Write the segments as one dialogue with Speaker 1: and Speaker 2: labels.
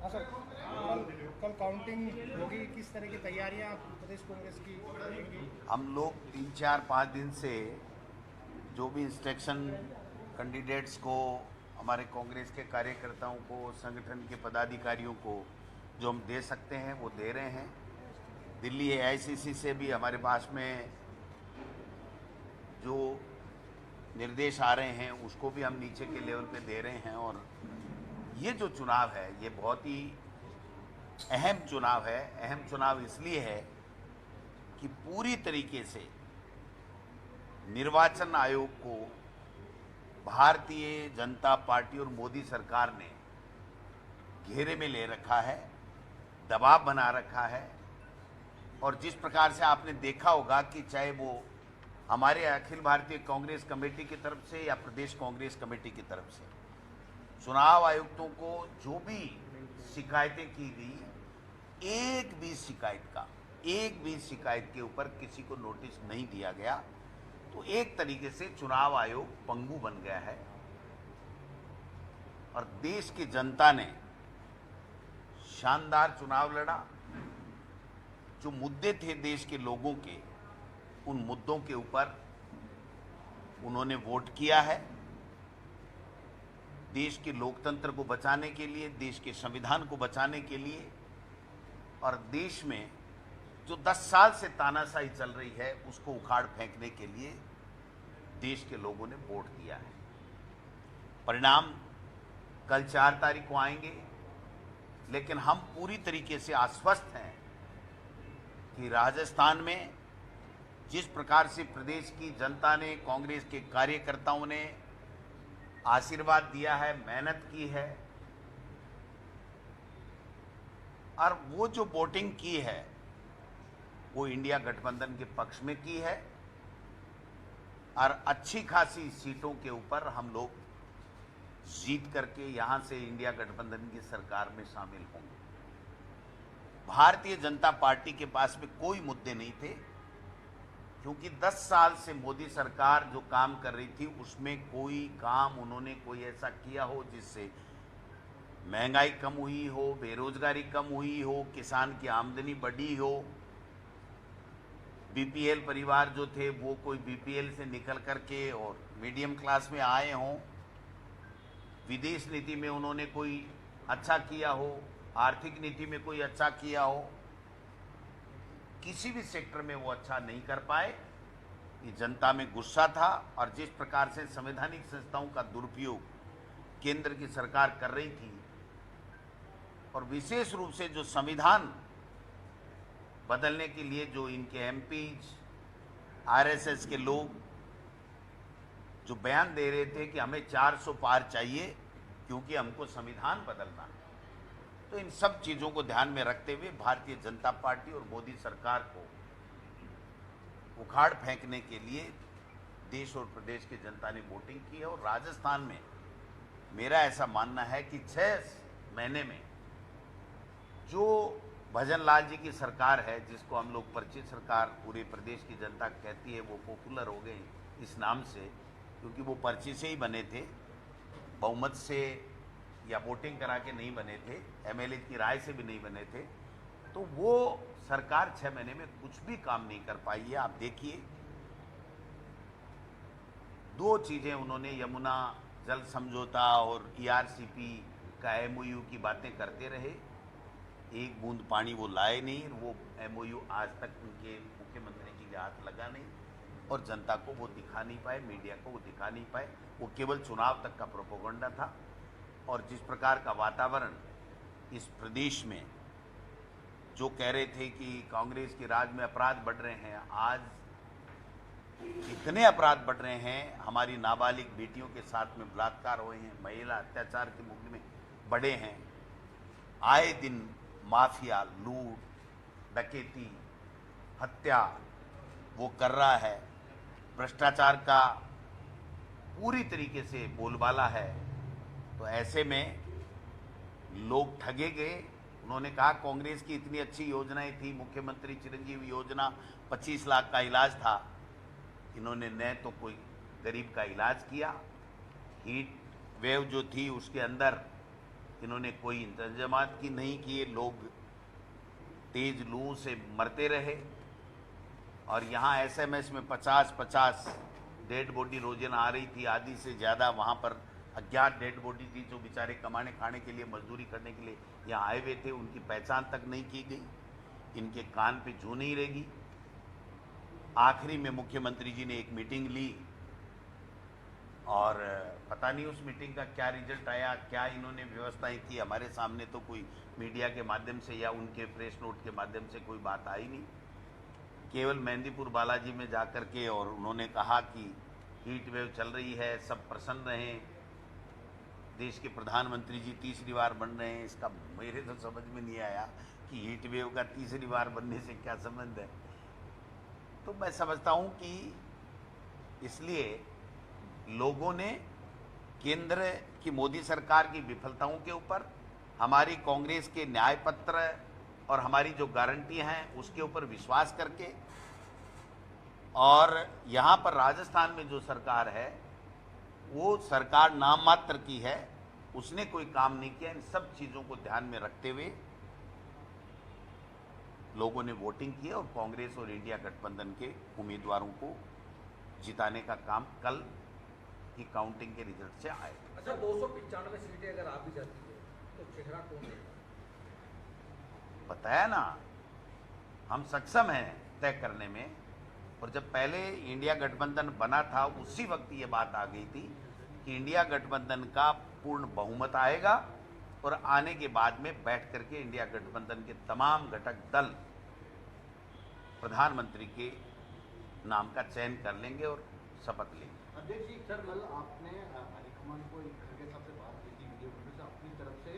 Speaker 1: हाँ सर, कल काउंटिंग होगी, किस तरह की तैयारियां प्रदेश कांग्रेस की रहेंगी?
Speaker 2: हम लोग 3 4 5 दिन से जो भी इंस्ट्रक्शन कैंडिडेट्स को, हमारे कांग्रेस के कार्यकर्ताओं को, संगठन के पदाधिकारियों को जो हम दे सकते हैं वो दे रहे हैं। दिल्ली एआईसीसी से भी हमारे पास में जो निर्देश आ रहे हैं उसको भी हम नीचे के लेवल पे दे रहे हैं। और ये जो चुनाव है ये बहुत ही अहम चुनाव है। अहम चुनाव इसलिए है कि पूरी तरीके से निर्वाचन आयोग को भारतीय जनता पार्टी और मोदी सरकार ने घेरे में ले रखा है, दबाव बना रखा है। और जिस प्रकार से आपने देखा होगा कि चाहे वो हमारे अखिल भारतीय कांग्रेस कमेटी की तरफ से या प्रदेश कांग्रेस कमेटी की तरफ से चुनाव आयुक्तों को जो भी शिकायतें की गई, एक भी शिकायत के ऊपर किसी को नोटिस नहीं दिया गया। तो एक तरीके से चुनाव आयोग पंगु बन गया है। और देश की जनता ने शानदार चुनाव लड़ा। जो मुद्दे थे देश के लोगों के, उन मुद्दों के ऊपर उन्होंने वोट किया है। देश के लोकतंत्र को बचाने के लिए, देश के संविधान को बचाने के लिए, और देश में जो 10 साल से तानाशाही चल रही है उसको उखाड़ फेंकने के लिए देश के लोगों ने वोट दिया है। परिणाम कल 4 तारीख को आएंगे, लेकिन हम पूरी तरीके से आश्वस्त हैं कि राजस्थान में जिस प्रकार से प्रदेश की जनता ने, कांग्रेस के कार्यकर्ताओं ने आशीर्वाद दिया है, मेहनत की है, और वो जो वोटिंग की है वो इंडिया गठबंधन के पक्ष में की है। और अच्छी खासी सीटों के ऊपर हम लोग जीत करके यहां से इंडिया गठबंधन की सरकार में शामिल होंगे। भारतीय जनता पार्टी के पास में कोई मुद्दे नहीं थे, क्योंकि 10 साल से मोदी सरकार जो काम कर रही थी उसमें कोई काम उन्होंने कोई ऐसा किया हो जिससे महंगाई कम हुई हो, बेरोजगारी कम हुई हो, किसान की आमदनी बढ़ी हो, बीपीएल परिवार जो थे वो कोई बीपीएल से निकल करके और मीडियम क्लास में आए हों। विदेश नीति में उन्होंने कोई अच्छा किया हो, आर्थिक नीति में कोई अच्छा किया हो, किसी भी सेक्टर में वो अच्छा नहीं कर पाए। ये जनता में गुस्सा था। और जिस प्रकार से संवैधानिक संस्थाओं का दुरुपयोग केंद्र की सरकार कर रही थी, और विशेष रूप से जो संविधान बदलने के लिए जो इनके एमपीज, आरएसएस के लोग जो बयान दे रहे थे कि हमें 400 पार चाहिए क्योंकि हमको संविधान बदलना है, तो इन सब चीज़ों को ध्यान में रखते हुए भारतीय जनता पार्टी और मोदी सरकार को उखाड़ फेंकने के लिए देश और प्रदेश की जनता ने वोटिंग की है। और राजस्थान में मेरा ऐसा मानना है कि 6 महीने में जो भजन लाल जी की सरकार है, जिसको हम लोग पर्ची सरकार पूरे प्रदेश की जनता कहती है, वो पॉपुलर हो गई इस नाम से क्योंकि वो पर्ची से ही बने थे, बहुमत से या वोटिंग करा के नहीं बने थे, एमएलए की राय से भी नहीं बने थे। तो वो सरकार 6 महीने में कुछ भी काम नहीं कर पाई है। आप देखिए, 2 चीज़ें उन्होंने, यमुना जल समझौता और ईआरसीपी का एमओयू की बातें करते रहे, एक बूंद पानी वो लाए नहीं। वो एमओयू आज तक उनके मुख्यमंत्री जी के हाथ लगा नहीं और जनता को वो दिखा नहीं पाए, मीडिया को वो दिखा नहीं पाए। वो केवल चुनाव तक का प्रोपेगेंडा था। और जिस प्रकार का वातावरण इस प्रदेश में जो कह रहे थे कि कांग्रेस के राज में अपराध बढ़ रहे हैं, आज इतने अपराध बढ़ रहे हैं, हमारी नाबालिग बेटियों के साथ में बलात्कार हुए हैं, महिला अत्याचार के मुकदमे बढ़े हैं, आए दिन माफिया लूट, डकैती, हत्या वो कर रहा है, भ्रष्टाचार का पूरी तरीके से बोलबाला है। तो ऐसे में लोग ठगे गए। उन्होंने कहा कांग्रेस की इतनी अच्छी योजनाएं थी, मुख्यमंत्री चिरंजीवी योजना 25 लाख का इलाज था, इन्होंने न तो कोई गरीब का इलाज किया। हीट वेव जो थी उसके अंदर इन्होंने कोई इंतजामात की नहीं किए, लोग तेज लू से मरते रहे। और यहाँ एसएमएस में 50-50 डेड बॉडी रोजाना आ रही थी, आधी से ज़्यादा वहाँ पर अज्ञात डेड बॉडी थी, जो बेचारे कमाने खाने के लिए, मजदूरी करने के लिए यहाँ आए हुए थे, उनकी पहचान तक नहीं की गई। इनके कान पे जू नहीं रहेगी। आखिरी में मुख्यमंत्री जी ने एक मीटिंग ली और पता नहीं उस मीटिंग का क्या रिजल्ट आया, क्या इन्होंने व्यवस्थाएं की, हमारे सामने तो कोई मीडिया के माध्यम से या उनके प्रेस नोट के माध्यम से कोई बात आई नहीं। केवल मेहंदीपुर बालाजी में जाकर के और उन्होंने कहा कि हीट वेव चल रही है, सब प्रसन्न रहें, देश के प्रधानमंत्री जी तीसरी बार बन रहे हैं। इसका मेरे तो समझ में नहीं आया कि हीट वेव का तीसरी बार बनने से क्या संबंध है। तो मैं समझता हूं कि इसलिए लोगों ने केंद्र की मोदी सरकार की विफलताओं के ऊपर, हमारी कांग्रेस के न्याय पत्र और हमारी जो गारंटी हैं उसके ऊपर विश्वास करके, और यहाँ पर राजस्थान में जो सरकार है वो सरकार नाम मात्र की है, उसने कोई काम नहीं किया। इन सब चीज़ों को ध्यान में रखते हुए लोगों ने वोटिंग की और कांग्रेस और इंडिया गठबंधन के उम्मीदवारों को जिताने का काम कल की काउंटिंग के रिजल्ट से आएगा।
Speaker 3: अच्छा, 295 सीटें अगर आप भी जाती है तो चेहरा कौन देगा?
Speaker 2: बताया ना, हम सक्षम हैं तय करने में। और जब पहले इंडिया गठबंधन बना था उसी वक्त ये बात आ गई थी कि इंडिया गठबंधन का पूर्ण बहुमत आएगा और आने के बाद में बैठ करके इंडिया गठबंधन के तमाम घटक दल प्रधानमंत्री के नाम का चयन कर लेंगे और शपथ लेंगे।
Speaker 4: अध्यक्ष जी, सर कल आपने हाईकमान को एक खड़गे साहब से बात की थी, वीडियो से अपनी तरफ से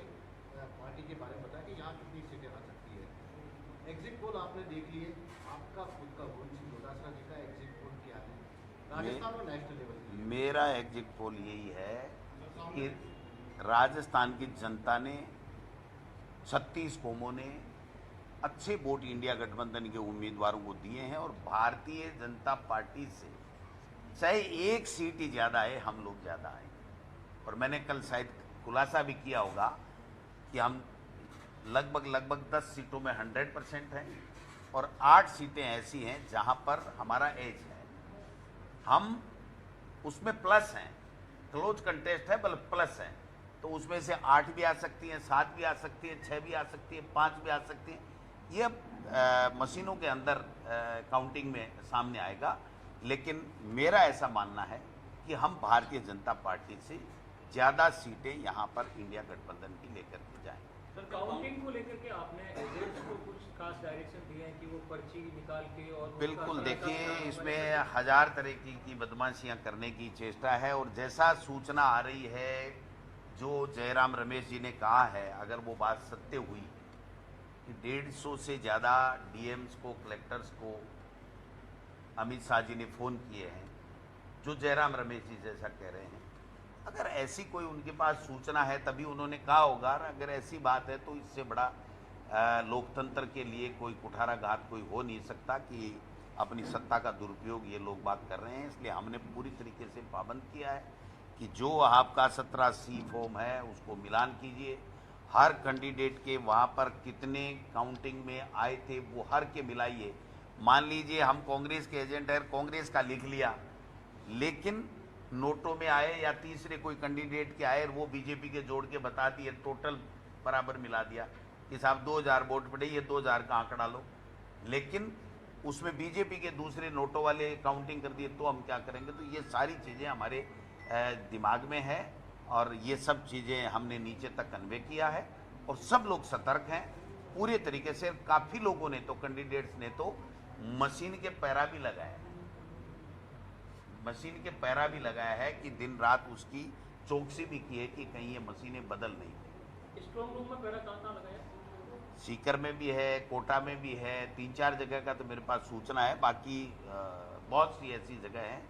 Speaker 4: पार्टी के बारे में बताया कि यहाँ कितनी सीटें आ सकती है। एग्जिट पोल आपने देख लिए, आपका खुद का गोल डोडासरा जी का एग्जिट पोल क्या है राजस्थान और नेशनल लेवल की?
Speaker 2: मेरा एग्जिट पोल यही है कि राजस्थान की जनता ने, 36 कौमों ने अच्छे वोट इंडिया गठबंधन के उम्मीदवारों को दिए हैं और भारतीय जनता पार्टी से चाहे एक सीट ही ज़्यादा है, हम लोग ज़्यादा आए। और मैंने कल शायद खुलासा भी किया होगा कि हम लगभग 10 सीटों में 100% हैं और 8 सीटें ऐसी हैं जहां पर हमारा एज है, हम उसमें प्लस हैं, क्लोज कंटेस्ट है, बल्कि प्लस है। तो उसमें से 8 भी आ सकती हैं, 7 भी आ सकती हैं, 6 भी आ सकती हैं, 5 भी आ सकती हैं। ये मशीनों के अंदर काउंटिंग में सामने आएगा। लेकिन मेरा ऐसा मानना है कि हम भारतीय जनता पार्टी से ज़्यादा सीटें यहाँ पर इंडिया गठबंधन की लेकर के जाएं।
Speaker 3: सर, काउंटिंग को लेकर के आपने एजेंट्स को कुछ खास डायरेक्शन दिए हैं कि वो पर्ची निकाल के और
Speaker 2: बिल्कुल, देखिए इसमें 1000 तरह की बदमाशियां करने की चेष्टा है। और जैसा सूचना आ रही है, जो जयराम रमेश जी ने कहा है, अगर वो बात सत्य हुई कि 150 से ज़्यादा डीएम्स को, कलेक्टर्स को अमित शाह जी ने फ़ोन किए हैं, जो जयराम रमेश जी जैसा कह रहे हैं, अगर ऐसी कोई उनके पास सूचना है तभी उन्होंने कहा होगा। अगर ऐसी बात है तो इससे बड़ा लोकतंत्र के लिए कोई कुठाराघात कोई हो नहीं सकता कि अपनी सत्ता का दुरुपयोग ये लोग बात कर रहे हैं। इसलिए हमने पूरी तरीके से पाबंद किया है कि जो आपका 17C फॉर्म है उसको मिलान कीजिए। हर कैंडिडेट के वहाँ पर कितने काउंटिंग में आए थे वो हर के मिलाइए। मान लीजिए हम कांग्रेस के एजेंट हैं, कांग्रेस का लिख लिया, लेकिन नोटों में आए या तीसरे कोई कैंडिडेट के आए, वो बीजेपी के जोड़ के बता दिए, टोटल बराबर मिला दिया कि साहब 2000 वोट पड़े, ये 2000 का आंकड़ा लो, लेकिन उसमें बीजेपी के दूसरे नोटों वाले काउंटिंग कर दिए, तो हम क्या करेंगे? तो ये सारी चीज़ें हमारे दिमाग में है और ये सब चीज़ें हमने नीचे तक कन्वे किया है और सब लोग सतर्क हैं पूरे तरीके से। काफ़ी लोगों ने तो, कैंडिडेट्स ने तो मशीन के पैरा भी लगाया है, मशीन के पैरा भी लगाया है कि दिन रात उसकी चौकसी भी की है कि कहीं ये मशीनें बदल नहीं गई।
Speaker 3: स्ट्रॉन्ग रूम में पैरा कहाँ लगाया?
Speaker 2: सीकर में भी है, कोटा में भी है, 3-4 जगह का तो मेरे पास सूचना है। बाकी बहुत सी ऐसी जगह है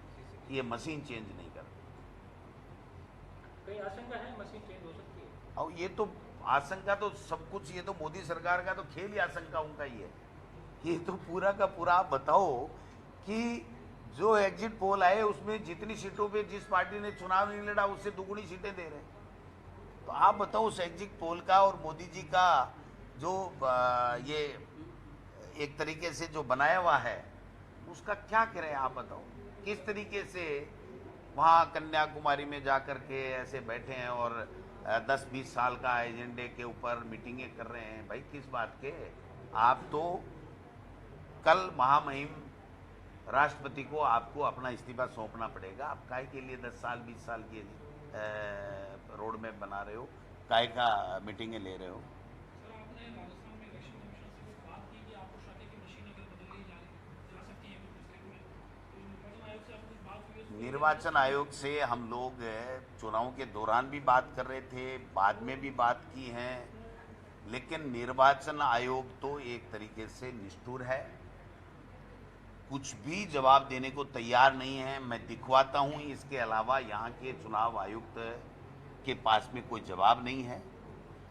Speaker 2: कि ये मशीन चेंज नहीं करती।
Speaker 3: कहीं आशंका है मशीन चेंज हो सकती है?
Speaker 2: और ये तो आशंका तो सब कुछ, ये तो मोदी सरकार का तो खेल ही आशंकाओं का ही है। ये तो पूरा का पूरा आप बताओ कि जो एग्जिट पोल आए उसमें जितनी सीटों पे जिस पार्टी ने चुनाव नहीं लड़ा उससे दुगुनी सीटें दे रहे हैं। तो आप बताओ उस एग्जिट पोल का और मोदी जी का जो ये एक तरीके से जो बनाया हुआ है उसका क्या करें, आप बताओ किस तरीके से वहाँ कन्याकुमारी में जाकर के ऐसे बैठे हैं और 10-20 साल का एजेंडे के ऊपर मीटिंगें कर रहे हैं। भाई किस बात के, आप तो कल महामहिम राष्ट्रपति को आपको अपना इस्तीफा सौंपना पड़ेगा। आप काहे के लिए 10 साल 20 साल की रोड मैप बना रहे हो, काहे का मीटिंगें ले रहे हो।
Speaker 5: सर आपने राजस्थान में इलेक्शन कमीशन से कुछ बात की कि आपको शादी की मशीन अगर बदल दी जा सकती है कुछ डिस्ट्रिक्ट में, तो निर्वाचन आयोग से आपको कुछ बात हुई है?
Speaker 2: निर्वाचन आयोग से हम लोग चुनाव के दौरान भी बात कर रहे थे, बाद में भी बात की है, लेकिन निर्वाचन आयोग तो एक तरीके से निष्ठुर है, कुछ भी जवाब देने को तैयार नहीं है। मैं दिखवाता हूं, इसके अलावा यहाँ के चुनाव आयुक्त के पास में कोई जवाब नहीं है।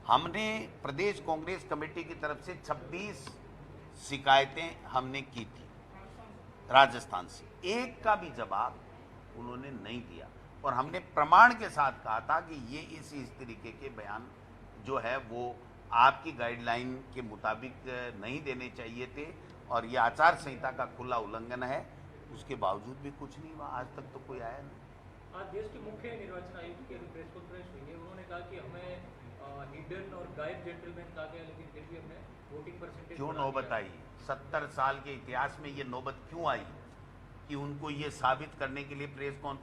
Speaker 2: हमने प्रदेश कांग्रेस कमेटी की तरफ से 26 शिकायतें हमने की थी राजस्थान से, एक का भी जवाब उन्होंने नहीं दिया और हमने प्रमाण के साथ कहा था कि ये इस तरीके के बयान जो है वो आपकी गाइडलाइन के मुताबिक नहीं देने चाहिए थे और ये आचार संहिता का खुला उल्लंघन है। उसके बावजूद भी कुछ नहीं हुआ, आज तक तो कोई आया नहीं।
Speaker 3: आज देश के मुख्य निर्वाचन आयुक्त की अभी प्रेस कॉन्फ्रेंस हुई है, उन्होंने कहा कि हमें हिडन और गायब जेंटलमैन कहा गया, लेकिन फिर भी हमने वोटिंग परसेंटेज
Speaker 2: क्यों नौबत आई? 70 साल के इतिहास में ये नौबत क्यों आई कि उनको ये साबित करने के लिए प्रेस कॉन्फ्रेंस